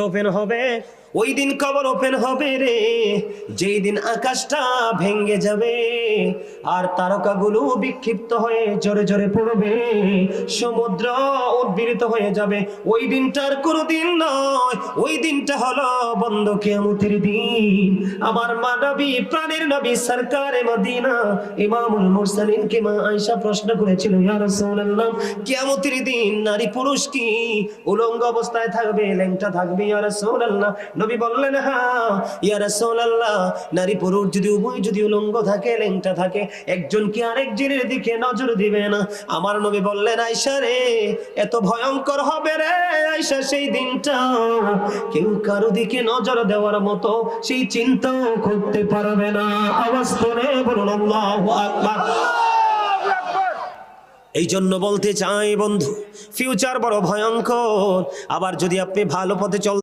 Open হবে, ওই দিন কবর ওপেন হবে রে, যেই দিন আকাশটা ভেঙে যাবে আর তারকাগুলো বিক্ষিপ্ত হয়ে জোরে জোরে পড়বে, সমুদ্র উদ্গীরিত হয়ে যাবে। ওই দিনটার কোনো দিন নয়, ওই দিনটা হলো বন্ধ কিয়ামতের দিন। আমার মা নবী, প্রাণের নবী সরকারে মদিনা ইমামুল মুরসালিন কে মা আয়েশা প্রশ্ন করেছিল, ইয়া রাসূলুল্লাহ, কিয়ামতের দিন নারী পুরুষ কি উলঙ্গ অবস্থায় থাকবে, ল্যাংটা থাকবে ইয়া রাসূলুল্লাহ? নবী বললেন, হ্যাঁ ইয়া রাসূলুল্লাহ, নারী পুরুষ যদি উভয় যদি উলঙ্গ থাকে, ল্যাংটা থাকে, একজন কি আরেকজনের দিকে নজর দিবে না? আমার নবী বললেন, আয়েশা রে, এত ভয়ঙ্কর হবে রে আয়েশা সেই দিনটা, কেউ কারো দিকে নজর দেওয়ার মতো সেই চিন্তাও করতে পারবে না। আওয়াজ করে বলুন আল্লাহু আকবার। এই জন্য বলতে চাই বন্ধু, ফিউচার বড় ভয়ঙ্কর। আবার যদি আপনি ভালো পথে চল